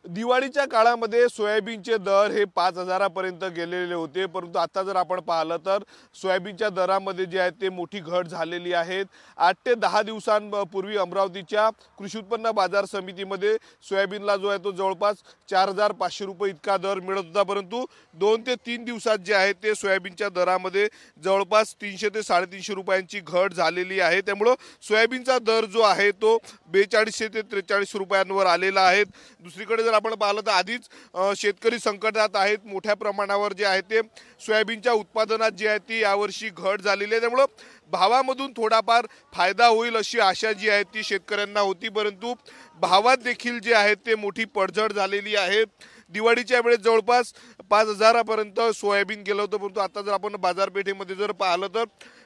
दिवाळीच्या काळामध्ये सोयाबीनचे दर हे 5,000 पर्यंत गेलेले होते, परंतु आता जर आपण पाहिलं तर सोयाबीनच्या दरामध्ये जे आहे ते मोठी घट झालेली आहे। 8 ते 10 दिवसांपूर्वी अमरावतीच्या कृषी उत्पन्न बाजार समितीमध्ये सोयाबीनला जो आहे तो जवळपास 4,500 रुपये इतका दर मिळत होता, परंतु 2 ते 3 दिवसात जे आहे ते सोयाबीनच्या दरामध्ये जवळपास 300 ते 350 रुपयांची घट झालेली आहे। त्यामुळे सोयाबीनचा दर जो आहे तो 4200 ते 43 रुपयांवर आलेला आहे। दुसरीकडे जर आपण पाहिलं तर आधीच शेतकरी संकटात आहेत, मोठ्या प्रमाणावर जे आहे ते सोयाबीनच्या उत्पादनात जी आहे ती यावर्षी घट झालेली आहे। त्यामुळे भावामधून थोडाफार फायदा होईल अशी आशा जी आहे ती शेतकऱ्यांना होती, परंतु भावात देखील जे आहे ते मोठी पडझड झालेली आहे। दिवाळीच्या वेळेस जवळपास 5,000 पर्यंत सोयाबीन गेलं होतं, परंतु आता जर आपण बाजारपेठेमध्ये जर पाहिलं तर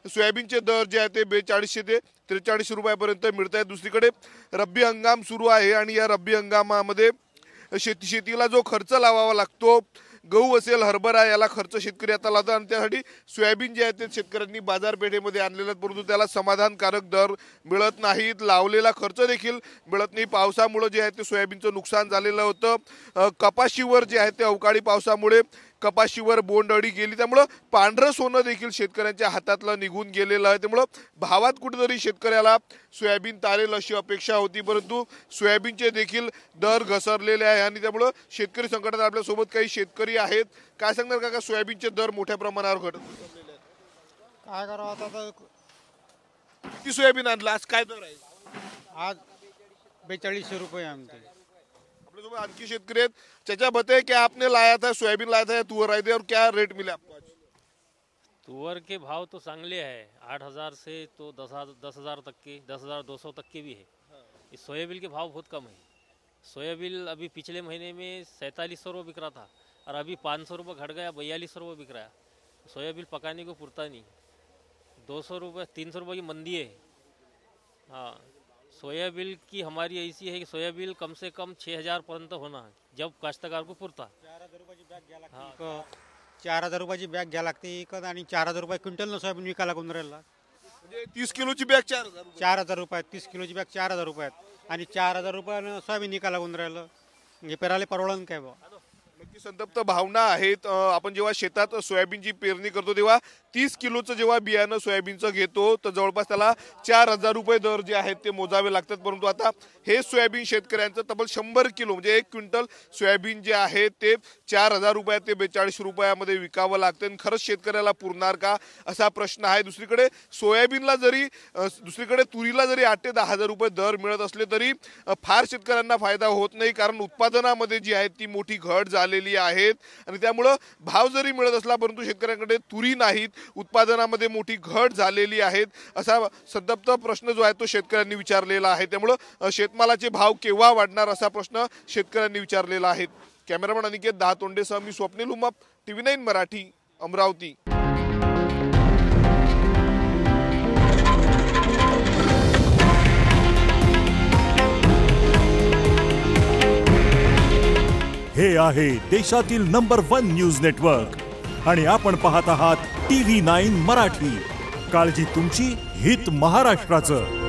सोयाबीनचे दर जे आहे ते 4200 ते 43 रुपयापर्यंत मिळत आहेत। दुसरीकडे रब्बी हंगाम सुरू आहे आणि या रब्बी हंगामामध्ये शेतीला जो खर्च लावावा लागतो, गहू असेल, हरभरा, याला खर्च शेतकरी आता लावतात आणि त्यासाठी सोयाबीन जे आहे ते शेतकऱ्यांनी बाजारपेठेमध्ये आणलेलं, परंतु त्याला समाधानकारक दर मिळत नाहीत, लावलेला खर्च देखील मिळत नाही। पावसामुळे जे आहे ते सोयाबीनचं नुकसान झालेलं होतं। कपाशीवर जे आहे ते अवकाळी पावसामुळे कपाशीवर बोंडअळी गेली, त्यामुळे पांढरं सोनं देखील शेतकऱ्यांच्या हातातलं निघून गेलेलं आहे। त्यामुळे भावात कुठेतरी शेतकऱ्याला सोयाबीन तारेल अशी अपेक्षा होती, परंतु सोयाबीनचे देखील दर घसरलेले आहे आणि त्यामुळे शेतकरी संकटात। आपल्यासोबत काही शेतकरी आहेत, काय सांगणार काका, सोयाबीनचे दर मोठ्या प्रमाणावर घसरलेले आहेत, काय करावं आता? किती सोयाबीन आणलं आज, काय दर आहे आज? 4200 रुपये आमचे। आणखी शेतकरी आहेत, चाचा बताइए क्या आपने लाया था, सोयाबीन लाया था या तुअर आए थे, और क्या रेट मिले आपको आज? तुअर के भाव तो चांगले है, 8,000 से तो 10,000 तक के, 10,200 तक के भी है। इस सोयाबीन के भाव बहुत कम है। सोयाबीन अभी पिछले महीने में 4700 रुपये बिक रहा था और अभी 500 रुपये घट गया, 4200 रुपये बिक रहा है। सोयाबीन पकाने को पुरता नहीं, 200 रुपये 300 रुपये की मंदी है। हाँ, सोयाबीन की हमारी ऐसी है कि सोयाबीन कम से कम 6,000 पर्यंत होना है, जब काश्तकार को पुरता। 4,000 रुपयाची बॅग घ्या लागते इकत आणि 4,000 रुपये क्विंटल सोयाबीन विकायला लागून राहिला। म्हणजे 30 किलोची बॅग 4,000 रुपयात, 30 किलोची बॅग 4,000 रुपयात आणि 4,000 रुपयानं सोयाबीन विकायला लागून राहिलं। हे पेराले परवडन काय बा? नक्की संतप्त भावना आहेत। आपण जेव्हा शेतात सोयाबीनची पेरणी करतो तेव्हा 30 किलोचं जेव्हा बियाणं सोयाबीनचं घेतो तर जवळपास त्याला 4,000 रुपये दर जे आहेत ते मोजावे लागतात, परंतु आता हे सोयाबीन शेतकऱ्यांचं तब्बल 100 किलो म्हणजे 1 क्विंटल सोयाबीन जे आहे ते 4,000 रुपयात ते 42 रुपयामध्ये विकावं लागतं। आणि खरंच शेतकऱ्याला पुरणार का असा प्रश्न आहे। दुसरीकडे सोयाबीनला जरी दुसरीकडे तुरीला जरी 8 ते 10,000 रुपये दर मिळत असले तरी फार शेतकऱ्यांना फायदा होत नाही, कारण उत्पादनामध्ये जी आहे ती मोठी घट झालेली आहेत आणि त्यामुळे भाव जरी मिळत असला परंतु शेतकऱ्यांकडे तुरी नाहीत, उत्पादनामध्ये मोठी घट झालेली आहे असा संतप्त प्रश्न जो आहे तो शेतकऱ्यांनी विचारलेला आहे। त्यामुळे शेतमालाचे भाव केव्हा वाढणार असा प्रश्न शेतकऱ्यांनी विचारलेला आहे। कॅमेरामन अनिकेत दहातोंडेसह मी स्वप्नील उमाप, TV9 मराठी, अमरावती। हे आहे देशातील नंबर 1 न्यूज नेटवर्क आणि आपण पाहत आहात TV9 मराठी। काळजी तुमची, हित महाराष्ट्राचं।